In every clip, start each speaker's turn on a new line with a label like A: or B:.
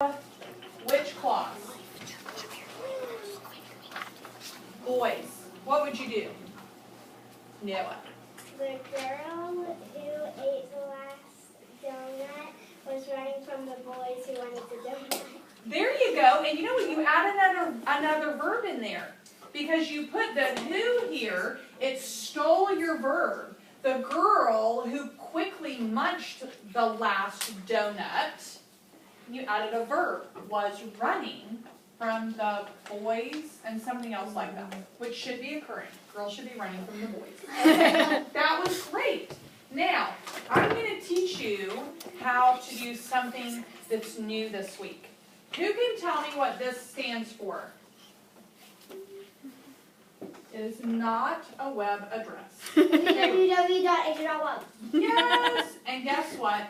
A: which clause? Boys. What would you do? Noah.
B: The girl who ate the last donut was running from the boys who wanted the donut.
A: There you go. And you know what? You add another verb in there. Because you put the who here, it stole your verb. The girl who quickly munched the last donut, you added a verb, was running from the boys and something else like that, which should be occurring. Girl should be running from the boys. Okay. That was great. Now, I'm going to teach you how to do something that's new this week. Who can tell me what this stands for? It is not a web address.
B: www.asia.web.
A: Yes, and guess what?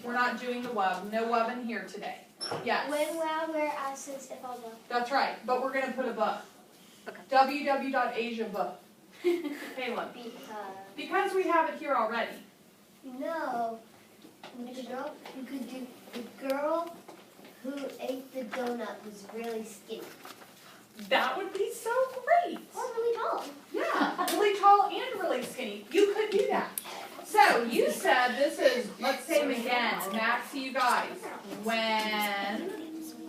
A: We're not doing the web. No web in here today. Yes.
B: When, well, where, as, since, if, all, both.
A: That's right, but we're going to put a book.
C: Okay.
A: www.asia book. Caleb. Because we have it here already.
D: No. The girl, you could do, the girl who ate the donut was really skinny.
A: That would be so great.
B: Or really tall.
A: Yeah, really tall and really skinny. You could do that. So you said this is, let's say them again. Max, you guys. When,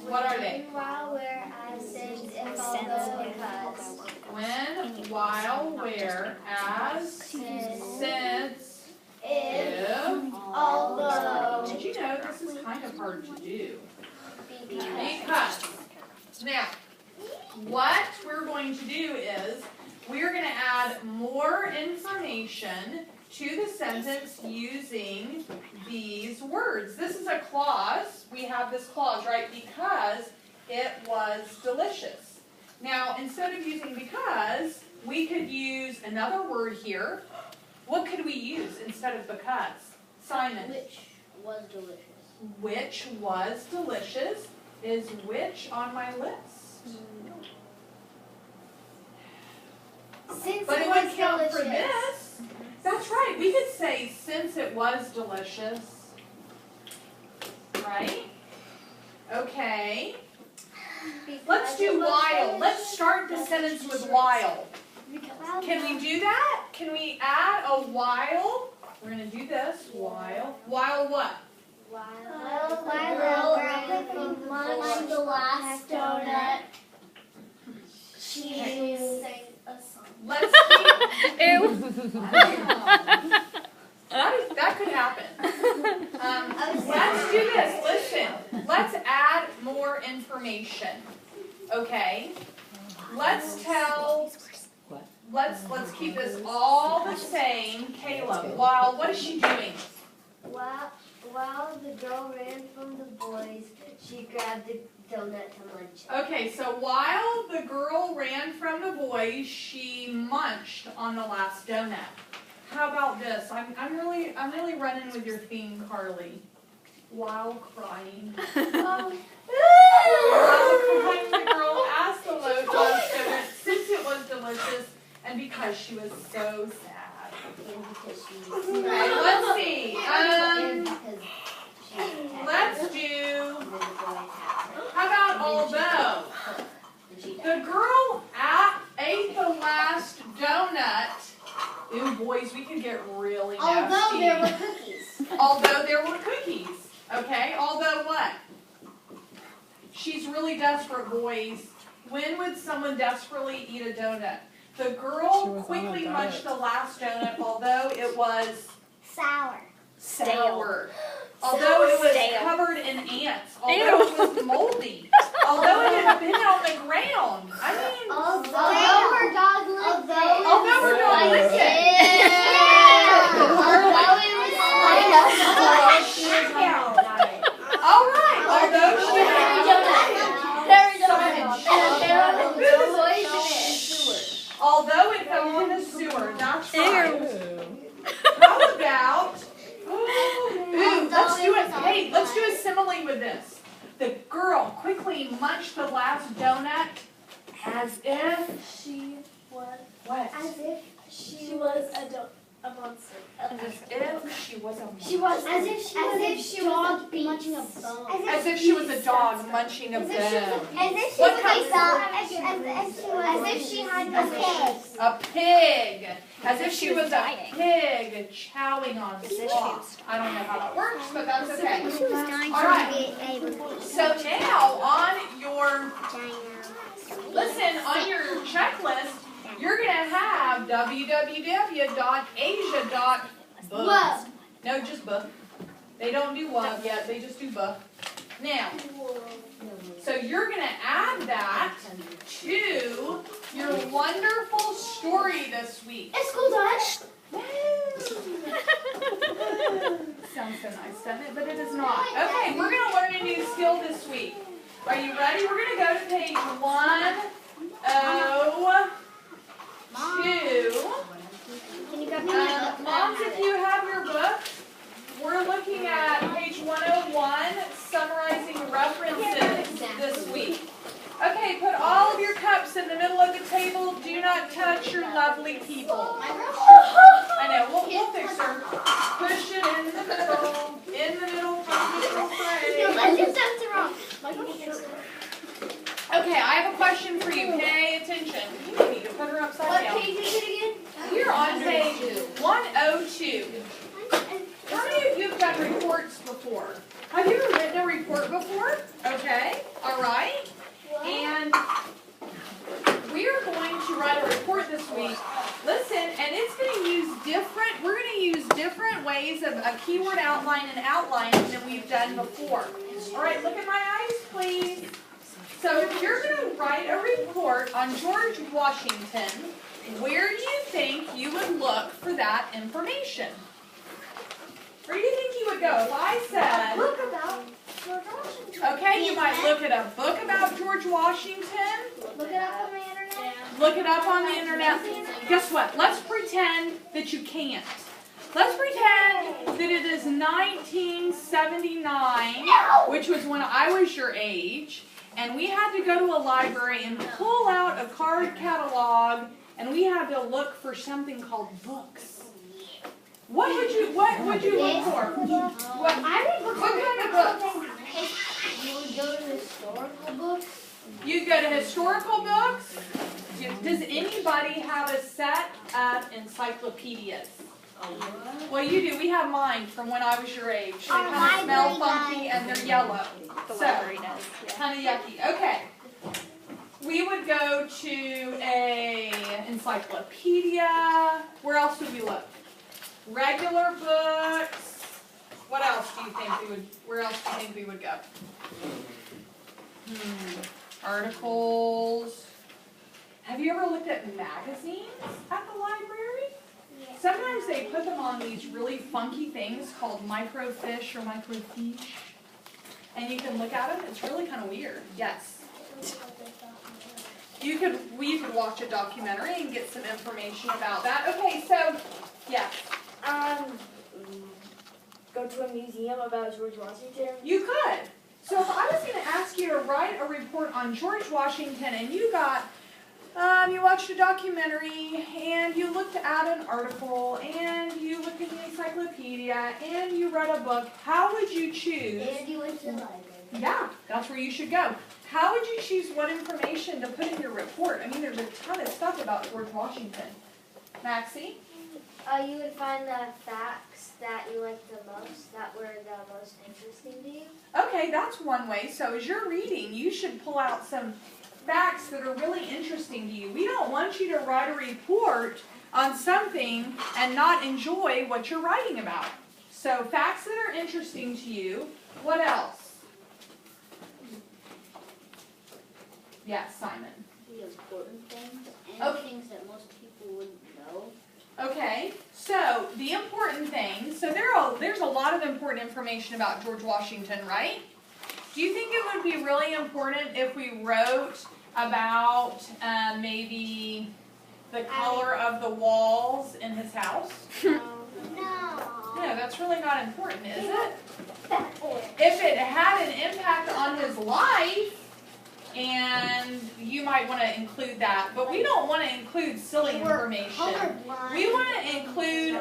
A: what are they?
B: While, where, as, since, if, although, because.
A: When, while, where, as, since, if,
B: Although.
A: Did you know this is kind of hard to do? Because. Now, what we're going to do is we're going to add more information to the sentence using these words. This is a clause. We have this clause, right? Because it was delicious. Now, instead of using because, we could use another word here. What could we use instead of because? Simon.
D: Which was delicious.
A: Which was delicious. Is which on my list?
B: Since
A: But
B: it
A: it
B: was
A: would count for
B: delicious.
A: this. That's right. We could say since it was delicious. Right? Okay. Let's do while. Let's start the sentence with while. Can we do that? Can we add a while? We're going to do this. While. While what?
B: While the girl ran from munching the last donut, she sang a song.
A: Let's keep... That could happen. Let's do this. Listen. Let's add more information. Okay? Let's tell... Let's keep this all the same. Caleb, while, what is she doing?
D: While the girl ran from the boys, she grabbed the donut to munch.
A: Okay, so while the girl ran from the boys, she munched on the last donut. How about this? I'm really running with your theme, Carly. While crying. While crying, the girl asked the last donut since it was delicious and because she was so sad. Right, let's see. Let's do. How about although? The girl ate the last donut. Ooh, boys, we could get really nasty.
B: Although there were cookies.
A: Although there were cookies. Okay, although what? She's really desperate, boys. When would someone desperately eat a donut? The girl quickly munched the last donut, although it was
B: Sour.
A: sour. Although it was covered in ants. Although it was moldy. Although it had been on the ground. I mean,
B: Although her dog lived there.
A: although her dog licked it.
B: Although it was
A: All right. Although she although it fell in the sewer. That's right. How about? Ooh, let's do it. Hey, let's do a simile with this. The girl quickly munched the last donut as if
B: she was
A: what?
B: as if she was a donut. A monster.
A: As if she was a monster.
B: She was
D: As if she was munching a bone.
A: As if she was a dog munching a bone.
B: As if she
A: What
B: was
A: kind?
B: as if she had a pig.
A: A pig. As if she was a pig chowing on sloth. I don't know how that works, but that's okay.
B: She was dying
A: All right.
B: to be able to
A: So now on your checklist, you're gonna have www.asia.book. No, just book. They don't do what yet. They just do book. Now, so you're gonna add that to your wonderful story this week.
B: It's school done.
A: Sounds so nice, doesn't it? But it is not. Okay, we're going to learn a new skill this week. Are you ready? We're going to go to page 102.
B: Can you grab me
A: Moms, if you have your book, we're looking at page 101, summarizing references this week. Okay, put all of your cups in the middle of the table. Do not touch your lovely people. I know, we'll fix her. Push it in the middle from the tray. Okay, I have a question for you. Pay attention. You need to put her upside down.
B: What page is it again?
A: You're on page 102. How many of you have done reports before? Have you ever written a report before? Okay, all right. And we are going to write a report this week. Listen, and it's going to use we're going to use different ways of a keyword outline and outlining than we've done before. All right, look at my eyes, please. So if you're going to write a report on George Washington, where do you think you would look for that information? Where do you think you would go? If I said,
B: Book about George Washington.
A: okay, you might look at a book about George Washington.
B: Look it up on the internet.
A: Look it up on the internet. Guess what? Let's pretend that you can't. Let's pretend that it is 1979, which was when I was your age, and we had to go to a library and pull out a card catalog, and we had to look for something called books. What would you look for? What kind of books?
D: You would go to historical books.
A: You go to historical books. Does anybody have a set of encyclopedias? Well, you do. We have mine from when I was your age. They kind of smell funky and they're yellow. So, kind of yucky. Okay. We would go to a encyclopedia. Where else would we look? Regular books. What else do you think where else do you think we would go? Articles. Have you ever looked at magazines at the library?
B: Yeah.
A: Sometimes they put them on these really funky things called microfiche or microfiche. And you can look at them. It's really kind of weird. Yes. We could watch a documentary and get some information about that. Okay, so, yes.
B: Go to a museum about George Washington.
A: You could. So if I was going to ask you to write a report on George Washington and you got, you watched a documentary and you looked at an article and you looked at the encyclopedia and you read a book, how would you choose?
D: And you went to the library.
A: Yeah, that's where you should go. How would you choose what information to put in your report? I mean, there's a ton of stuff about George Washington. Maxie?
B: You would find the facts that you liked the most, that were the most interesting to you.
A: Okay, that's one way. So as you're reading, you should pull out some facts that are really interesting to you. We don't want you to write a report on something and not enjoy what you're writing about. So facts that are interesting to you. What else? Yes, Simon.
D: The important things and
A: Okay.
D: things that most people wouldn't know.
A: Okay, so the important things, so there's a lot of important information about George Washington, right? Do you think it would be really important if we wrote about maybe the color of the walls in his house?
B: No.
A: No, that's really not important, is it? If it had an impact on his life, and you might want to include that, but we don't want to include silly information. We want to include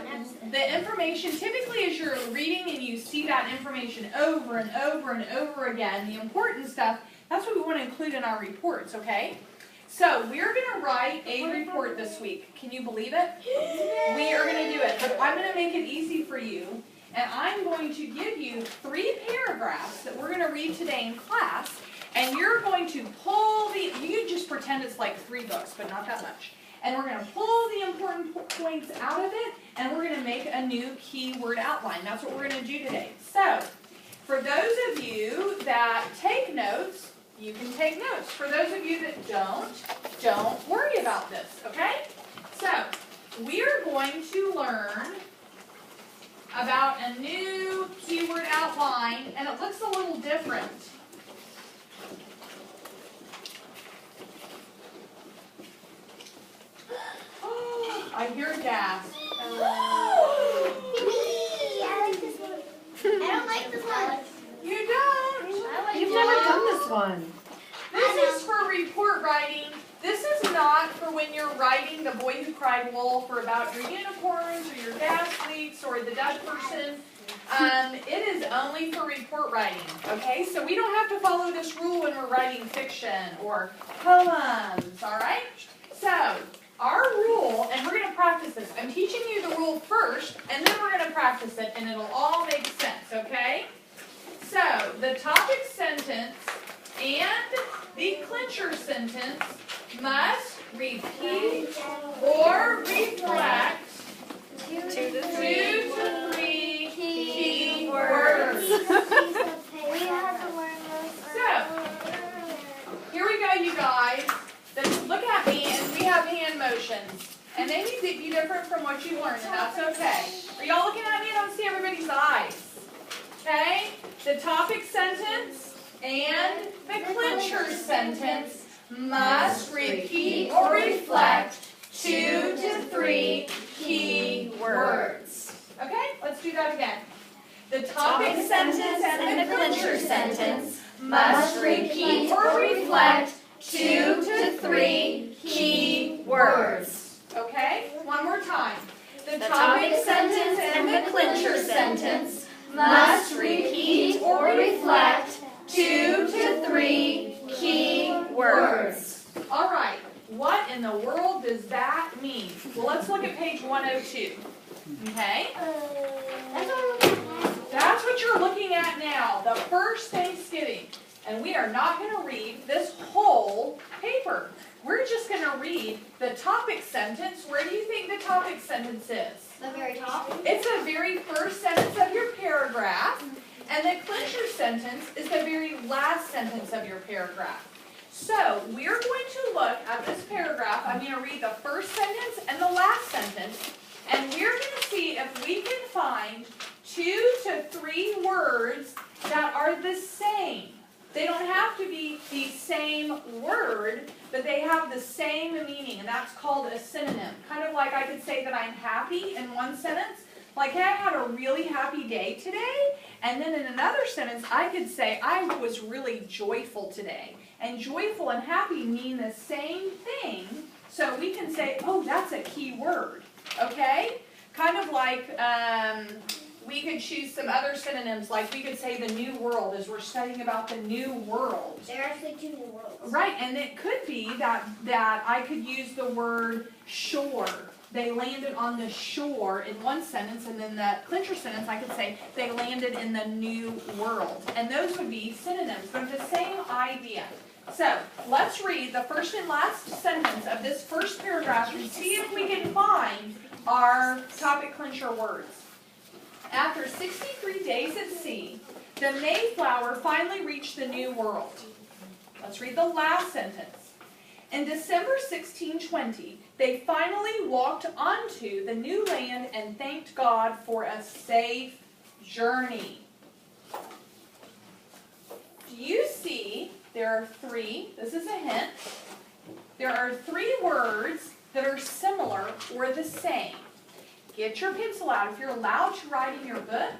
A: the information, typically as you're reading and you see that information over and over and over again, the important stuff, that's what we want to include in our reports, okay? So we're going to write a report this week. Can you believe it? We are going to do it, but I'm going to make it easy for you, and I'm going to give you 3 paragraphs that we're going to read today in class. And you're going to pull you can just pretend it's like 3 books, but not that much. And we're going to pull the important points out of it, and we're going to make a new keyword outline. That's what we're going to do today. So, for those of you that take notes, you can take notes. For those of you that don't worry about this, okay? So, we are going to learn about a new keyword outline, and it looks a little different. I hear gas.
B: I like this one. I don't like this one.
A: You don't?
C: You've never done this one.
A: This is for report writing. This is not for when you're writing The Boy Who Cried Wolf or about your unicorns or your gas leaks or the dead person. It is only for report writing, okay? So we don't have to follow this rule when we're writing fiction or poems, all right? So, our rule, and we're going to practice this. I'm teaching you the rule first, and then we're going to practice it, and it'll all make sense, okay? So, the topic sentence and the clincher sentence must repeat or reflect 2 to 3 key words. So, here we go, you guys. Look at me, and we have hand motions. And they need to be different from what you learned, and that's okay. Are y'all looking at me? I don't see everybody's eyes. Okay? The topic sentence and the clincher sentence must repeat or reflect 2 to 3 key words. Okay? Let's do that again. The topic sentence and the clincher sentence must repeat or reflect 2 to 3 key words. Okay? One more time. The topic sentence and the clincher sentence must repeat or reflect 2 to 3 key words. All right. What in the world does that mean? Well, let's look at page 102. Okay? That's what you're looking at now, the first Thanksgiving. And we are not going to read this whole paper. We're just going to read the topic sentence. Where do you think the topic sentence is?
B: The very top.
A: It's the very first sentence of your paragraph. And the clincher sentence is the very last sentence of your paragraph. So, we're going to look at this paragraph. I'm going to read the first sentence and the last sentence. And we're going to see if we can find 2 to 3 words that are the same. They don't have to be the same word, but they have the same meaning, and that's called a synonym. Kind of like I could say that I'm happy in one sentence, like, hey, I had a really happy day today, and then in another sentence, I could say I was really joyful today. And joyful and happy mean the same thing, so we can say, oh, that's a key word, okay? Kind of like, we could choose some other synonyms, like we could say the new world, as we're studying about the new world.
B: There are actually 2 new worlds.
A: Right, and it could be that I could use the word shore. They landed on the shore in one sentence, and then the clincher sentence, I could say they landed in the new world. And those would be synonyms, but the same idea. So, let's read the first and last sentence of this first paragraph and see if we can find our topic clincher words. After 63 days at sea, the Mayflower finally reached the New World. Let's read the last sentence. In December 1620, they finally walked onto the new land and thanked God for a safe journey. Do you see there are 3, this is a hint, there are 3 words that are similar or the same. Get your pencil out. If you're allowed to write in your book,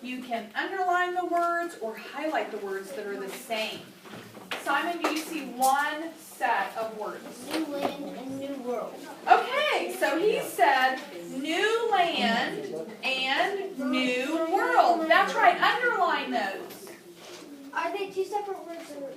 A: you can underline the words or highlight the words that are the same. Simon, do you see one set of words?
D: New land and new world.
A: Okay, so he said new land and new world. That's right, underline those.
B: Are they two separate words or